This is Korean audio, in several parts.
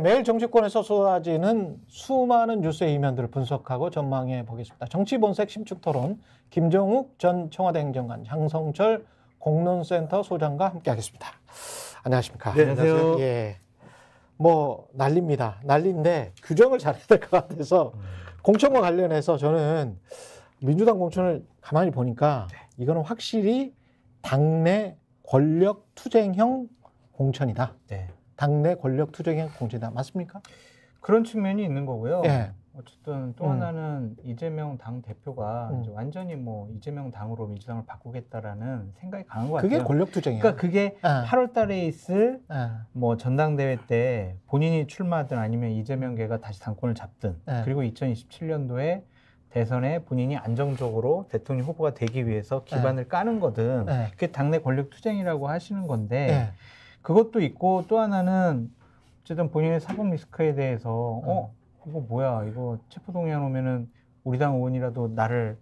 매일 정치권에서 쏟아지는 수많은 뉴스의 이면들을 분석하고 전망해 보겠습니다. 정치본색 심층토론 김정욱 전 청와대 행정관, 장성철 공론센터 소장과 함께하겠습니다. 안녕하십니까? 네, 안녕하세요. 예, 뭐 난리입니다. 난리인데 규정을 잘해야 될 것 같아서 공천과 관련해서 저는 민주당 공천을 가만히 보니까 이거는 확실히 당내 권력 투쟁형 공천이다. 네. 당내 권력 투쟁형 공천이다. 맞습니까? 그런 측면이 있는 거고요. 예. 어쨌든 또 하나는 이재명 당 대표가 이제 완전히 뭐 이재명 당으로 민주당을 바꾸겠다라는 생각이 강한 것 그게 같아요. 권력 투쟁이에요. 그러니까 그게 8월 달에 있을 예. 뭐 전당대회 때 본인이 출마하든 아니면 이재명계가 다시 당권을 잡든 예. 그리고 2027년도에 대선에 본인이 안정적으로 대통령 후보가 되기 위해서 기반을 까는 거든 예. 그게 당내 권력 투쟁이라고 하시는 건데 예. 그것도 있고 또 하나는 어쨌든 본인의 사법 리스크에 대해서 이거 뭐야 이거 체포동의안 오면은 우리 당 의원이라도 나를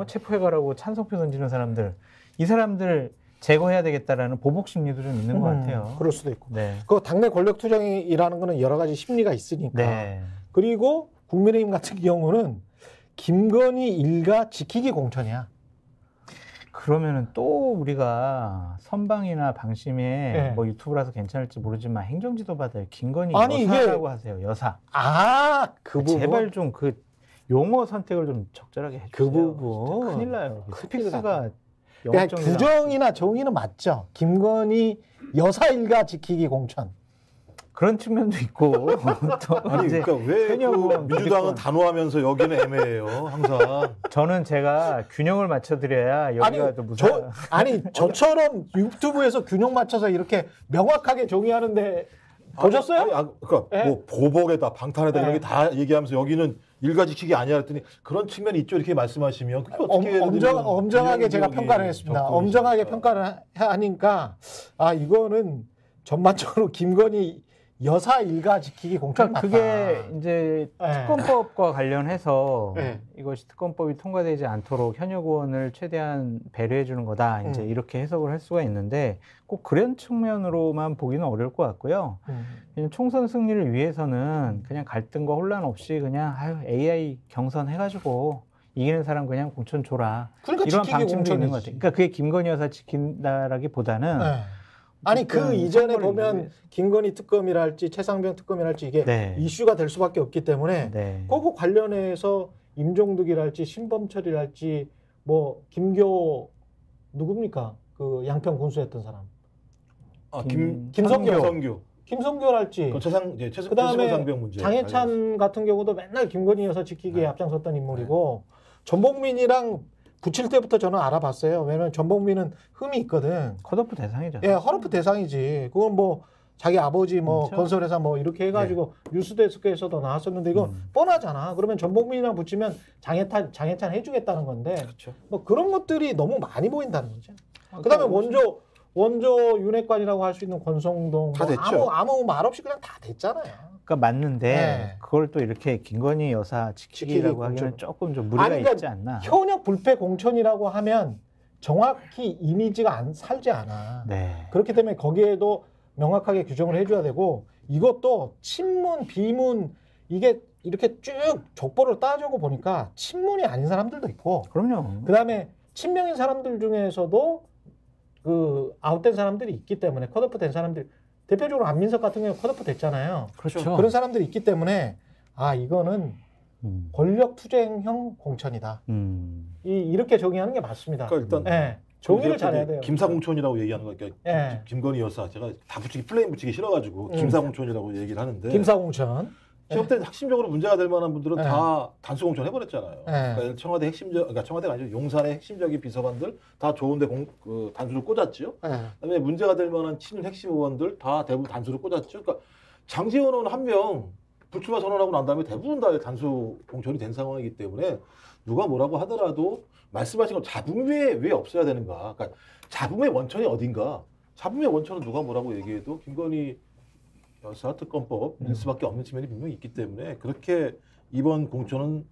체포해가라고 찬성표 던지는 사람들 이 사람들 제거해야 되겠다라는 보복 심리도 좀 있는 것 같아요. 그럴 수도 있고. 네. 그 당내 권력 투쟁이라는 거는 여러 가지 심리가 있으니까. 네. 그리고 국민의힘 같은 경우는 김건희 일가 지키기 공천이야. 그러면은 또 우리가 선방이나 방심에 네. 뭐 유튜브라서 괜찮을지 모르지만 행정지도 받아요. 김건희 아니, 여사라고 하세요. 여사. 그 부분. 제발 좀 그 용어 선택을 좀 적절하게 해주세요. 그 부분. 큰일 나요. 스픽스가 그러니까 규정이나 정의는 맞죠. 김건희 여사 일가 지키기 공천. 그런 측면도 있고 또 아니 이제 그러니까 왜 현역은 민주당은 단호하면서 여기는 애매해요 항상. 저는 제가 균형을 맞춰드려야 여기가 또 무슨 저처럼 유튜브에서 균형 맞춰서 이렇게 명확하게 정의하는데 보셨어요? 그러니까 네. 뭐 보복에다 방탄에다 네. 이렇게 다 얘기하면서 여기는 일가지키기 아니야 했더니 그런 측면이 있죠 이렇게 말씀하시면 그게 어떻게 엄정하게 제가 평가를 했습니다. 엄정하게 평가를 하니까 이거는 전반적으로 김건희 여사 일가 지키기 공천 맞다. 그게 이제 특검법과 관련해서 네. 이것이 특검법이 통과되지 않도록 현역 의원을 최대한 배려해 주는 거다. 이제 이렇게 해석을 할 수가 있는데 꼭 그런 측면으로만 보기는 어려울 것 같고요. 그냥 총선 승리를 위해서는 그냥 갈등과 혼란 없이 그냥 AI 경선 해가지고 이기는 사람 그냥 공천 줘라. 그러니까 이런 방침도 있는 것 같아요. 그러니까 그게 김건희 여사 지킨다라기보다는 아니 그 이전에 보면 김건희 특검이랄지 최상병 특검이랄지 이게 이슈가 될 수밖에 없기 때문에 그거 관련해서 임종득이랄지 신범철이랄지 뭐 김교 누굽니까 그 양평 군수했던 사람 김성교랄지 그다음에 장해찬 같은 경우도 맨날 김건희 여사 지키기에 앞장섰던 인물이고 전복민이랑 붙일 때부터 저는 알아봤어요. 왜냐면 전복민은 흠이 있거든. 컷오프 대상이죠. 예, 컷오프 대상이지. 그건 뭐 자기 아버지 뭐 그렇죠? 건설회사 뭐 이렇게 해가지고 뉴스데스크에서도 나왔었는데 이거 뻔하잖아. 그러면 전복민이랑 붙이면 장해찬 해주겠다는 건데 그렇죠. 뭐 그런 것들이 너무 많이 보인다는 거죠. 그다음에 원조 윤핵관이라고 할 수 있는 권성동 다 뭐 됐죠. 아무 말 없이 그냥 다 됐잖아요. 그러니까 맞는데 그걸 또 이렇게 김건희 여사 지키기라고 하기는 조금 좀 무리가 그러니까 있지 않나. 현역 불패 공천이라고 하면 정확히 이미지가 살지 않아. 그렇기 때문에 거기에도 명확하게 규정을 해줘야 되고 이것도 친문, 비문 이게 이렇게 쭉 족보를 따지고 보니까 친문이 아닌 사람들도 있고 그럼요. 그다음에 친명인 사람들 중에서도 그 아웃된 사람들이 있기 때문에 컷오프 된 사람들 대표적으로 안민석 같은 경우 컷오프 됐잖아요. 그렇죠. 그런 사람들이 있기 때문에 이거는 권력 투쟁형 공천이다. 이렇게 정의하는 게 맞습니다. 그러니까 일단 정의를 잘해야 돼요. 김사공천이라고 얘기하는 거니까 김건희 여사 제가 다 붙이기 플레임 붙이기 싫어가지고 김사공천이라고 얘기를 하는데 김사공천. 시험 때 핵심적으로 문제가 될 만한 분들은 다 단수공천 해버렸잖아요. 그러니까 청와대 그러니까 청와대가 아니죠. 용산의 핵심적인 비서관들 다 좋은데 단수를 꽂았죠. 그다음에 문제가 될 만한 친일 핵심 의원들 다 대부분 단수를 꽂았죠. 그러니까 장제원 의원 한 명 불출마 선언하고 난 다음에 대부분 다 단수 공천이 된 상황이기 때문에 누가 뭐라고 하더라도 말씀하신 건 잡음에 왜 없어야 되는가. 그러니까 잡음의 원천이 어딘가. 잡음의 원천은 누가 뭐라고 얘기해도 김건희 여사 특검법일 수밖에 없는 측면이 분명히 있기 때문에 그렇게 이번 공천은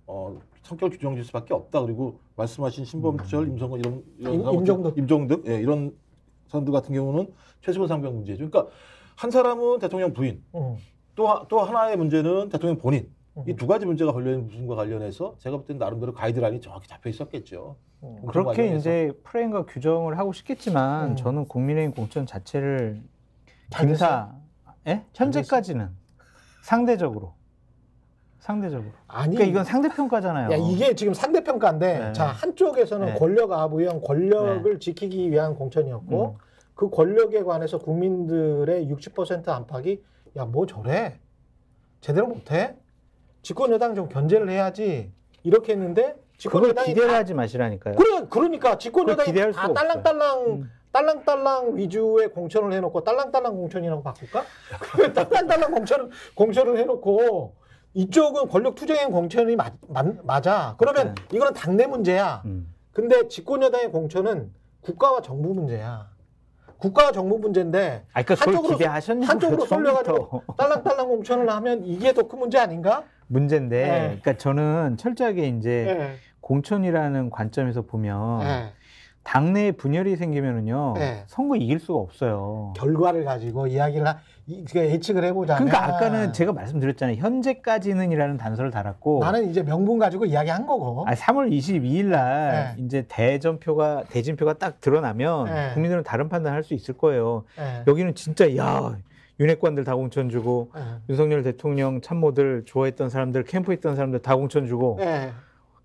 성격을 규정질 수밖에 없다. 그리고 말씀하신 신범철, 임성근 임종득 이런 사람들 같은 경우는 최수건 상병 문제죠. 그러니까 한 사람은 대통령 부인, 또 하나의 문제는 대통령 본인. 이 두 가지 문제가 걸려있는 부분과 관련해서 제가 볼 때는 나름대로 가이드라인이 정확히 잡혀 있었겠죠. 그렇게 관련해서. 이제 프레임과 규정을 하고 싶겠지만 저는 국민의힘 공천 자체를 현재까지는 상대적으로. 아니, 그러니까 이건 상대평가잖아요. 야, 이게 지금 상대평가인데, 네. 자, 한쪽에서는 네. 권력 아부형 권력을 지키기 위한 공천이었고, 그 권력에 관해서 국민들의 60% 안팎이, 야, 뭐 저래? 제대로 못해? 집권여당 좀 견제를 해야지. 이렇게 했는데, 그걸 집권여당이 기대를 하지 마시라니까요. 그러니까 집권여당이 기대할 다 수가 딸랑딸랑 위주의 공천을 해놓고 딸랑딸랑 공천이라고 바꿀까? 딸랑딸랑 공천을 해놓고 이쪽은 권력 투쟁형 공천이 맞아. 그러면 이거는 당내 문제야. 근데 집권여당의 공천은 국가와 정부 문제야. 국가와 정부 문제인데 한쪽으로 쏠려가지고 딸랑딸랑 공천을 하면 이게 더 큰 문제 아닌가? 문제인데, 그러니까 저는 철저하게 이제 공천이라는 관점에서 보면 당내에 분열이 생기면은요 선거 이길 수가 없어요. 결과를 가지고 이야기를 예측을 해보자면. 그러니까 아까는 제가 말씀드렸잖아요. 현재까지는이라는 단서를 달았고 나는 이제 명분 가지고 이야기한 거고. 3월 22일 날 이제 대진표가 딱 드러나면 국민들은 다른 판단할 수 있을 거예요. 여기는 진짜 야 윤핵관들 다 공천 주고 윤석열 대통령 참모들 좋아했던 사람들 캠프에 있던 사람들 다 공천 주고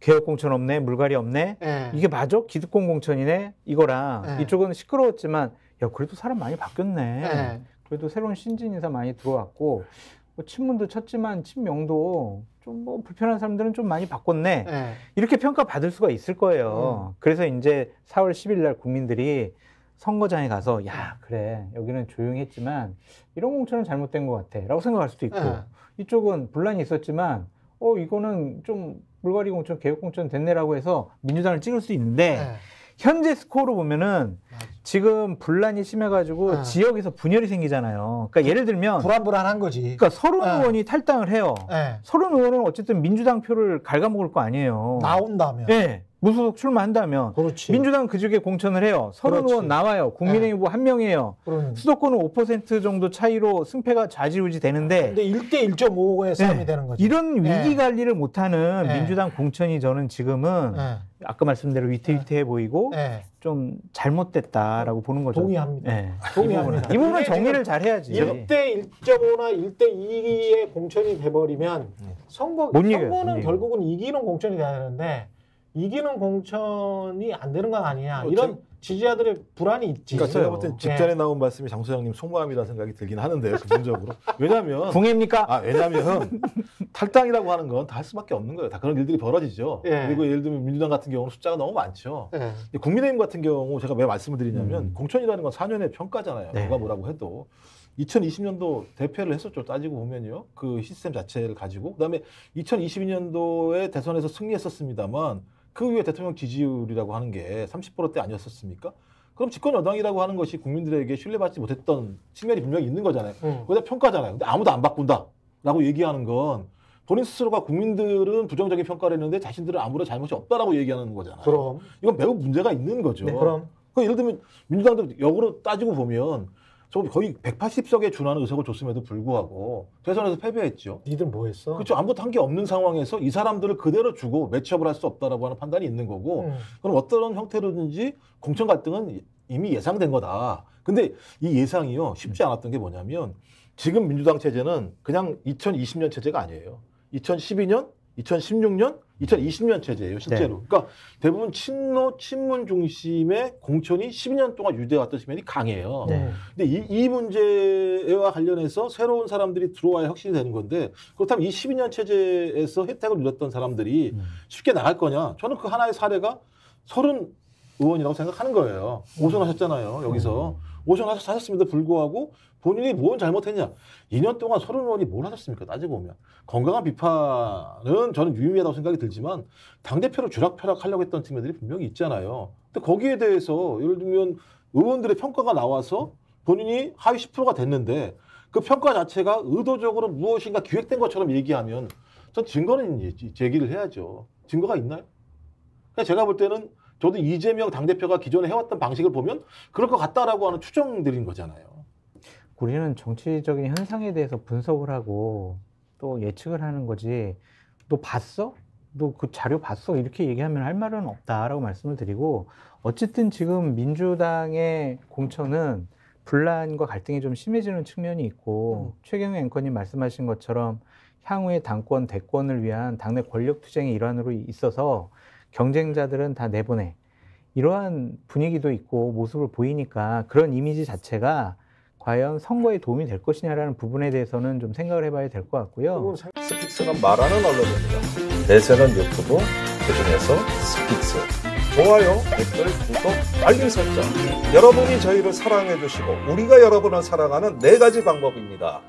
개혁 공천 없네, 물갈이 없네. 이게 맞아? 기득권 공천이네. 이거랑 이쪽은 시끄러웠지만 야 그래도 사람 많이 바뀌었네. 그래도 새로운 신진 인사 많이 들어왔고 뭐 친문도 쳤지만 친명도 좀 뭐 불편한 사람들은 좀 많이 바꿨네. 이렇게 평가 받을 수가 있을 거예요. 그래서 이제 4월 10일 날 국민들이 선거장에 가서 야 그래 여기는 조용히 했지만 이런 공천은 잘못된 것 같아 라고 생각할 수도 있고 이쪽은 분란이 있었지만 이거는 좀 물갈이 공천 개혁 공천 됐네라고 해서 민주당을 찍을 수 있는데 현재 스코어로 보면은 지금 분란이 심해가지고 지역에서 분열이 생기잖아요. 그러니까 예를 들면 불안불안한 거지. 그러니까 서른 의원이 탈당을 해요. 서른 의원은 어쨌든 민주당 표를 갉아먹을 거 아니에요. 나온다면. 무소속 출마한다면 그렇지. 민주당 그쪽에 공천을 해요. 서른 의원 나와요. 국민의힘 후보 한 명이에요. 수도권은 5% 정도 차이로 승패가 좌지우지 되는데 근데 1대 1.5의 싸움이 되는 거죠. 이런 위기 관리를 못하는 민주당 공천이 저는 지금은 아까 말씀대로 위태위태해 보이고 좀 잘못됐다라고 보는 거죠. 동의합니다. 동의합니다. 이 부분은 정리를 잘 해야지. 1대 1.5나 1대 2의 공천이 돼버리면 선거는 결국은 이기는 공천이 돼야 되는데 이기는 공천이 안 되는 건 아니냐. 이런 지지자들의 불안이 있지. 그러니까 제가 볼 땐 직전에 나온 말씀이 장 소장님 속마음이라는 생각이 들긴 하는데요. 기본적으로. 왜냐하면 궁예입니까? 왜냐하면 탈당이라고 하는 건 다 할 수밖에 없는 거예요. 다 그런 일들이 벌어지죠. 그리고 예를 들면 민주당 같은 경우는 숫자가 너무 많죠. 국민의힘 같은 경우 제가 왜 말씀을 드리냐면 공천이라는 건 4년의 평가잖아요. 누가 뭐라고 해도. 2020년도 대패를 했었죠. 따지고 보면요. 그 시스템 자체를 가지고. 그다음에 2022년도에 대선에서 승리했었습니다만 그 이후에 대통령 지지율이라고 하는 게 30%대 아니었었습니까? 그럼 집권 여당이라고 하는 것이 국민들에게 신뢰받지 못했던 측면이 분명히 있는 거잖아요. 거기다 평가잖아요. 근데 아무도 안 바꾼다라고 얘기하는 건 본인 스스로가 국민들은 부정적인 평가를 했는데 자신들은 아무런 잘못이 없다라고 얘기하는 거잖아요. 그럼 이건 매우 문제가 있는 거죠. 그럼 예를 들면 민주당도 역으로 따지고 보면 저 거의 180석에 준하는 의석을 줬음에도 불구하고 대선에서 패배했죠. 니들 뭐 했어? 그렇죠. 아무것도 한 게 없는 상황에서 이 사람들을 그대로 주고 매치업을 할 수 없다라고 하는 판단이 있는 거고 그럼 어떤 형태로든지 공천 갈등은 이미 예상된 거다. 근데 이 예상이요 쉽지 않았던 게 뭐냐면 지금 민주당 체제는 그냥 2020년 체제가 아니에요. 2012년, 2016년, 2020년 체제예요, 실제로. 그러니까 대부분 친문 중심의 공천이 12년 동안 유지해왔던 측면이 강해요. 근데 이 문제와 관련해서 새로운 사람들이 들어와야 혁신이 되는 건데 그렇다면 이 12년 체제에서 혜택을 누렸던 사람들이 쉽게 나갈 거냐? 저는 그 하나의 사례가 30 의원이라고 생각하는 거예요. 오선하셨잖아요, 여기서. 오선하셨음에도 불구하고 본인이 뭔 잘못했냐. 2년 동안 30의원이 뭘 하셨습니까? 따지고 보면. 건강한 비판은 저는 유의미하다고 생각이 들지만 당대표를 쥐락펴락하려고 했던 측면들이 분명히 있잖아요. 근데 거기에 대해서 예를 들면 의원들의 평가가 나와서 본인이 하위 10%가 됐는데 그 평가 자체가 의도적으로 무엇인가 기획된 것처럼 얘기하면 전 증거는 제기를 해야죠. 증거가 있나요? 그러니까 제가 볼 때는 저도 이재명 당대표가 기존에 해왔던 방식을 보면 그럴 것 같다라고 하는 추정들인 거잖아요. 우리는 정치적인 현상에 대해서 분석을 하고 또 예측을 하는 거지. 너 봤어? 너 그 자료 봤어? 이렇게 얘기하면 할 말은 없다라고 말씀을 드리고, 어쨌든 지금 민주당의 공천은 분란과 갈등이 좀 심해지는 측면이 있고, 최경영 앵커님 말씀하신 것처럼 향후의 당권, 대권을 위한 당내 권력 투쟁의 일환으로 있어서 경쟁자들은 다 내보내. 이러한 분위기도 있고 모습을 보이니까 그런 이미지 자체가 과연 선거에 도움이 될 것이냐라는 부분에 대해서는 좀 생각을 해봐야 될 것 같고요. 스픽스는 말하는 언론입니다. 대세는 유튜브, 그중에서 스픽스. 좋아요, 댓글, 구독, 알림 설정. 여러분이 저희를 사랑해 주시고 우리가 여러분을 사랑하는 4가지 방법입니다.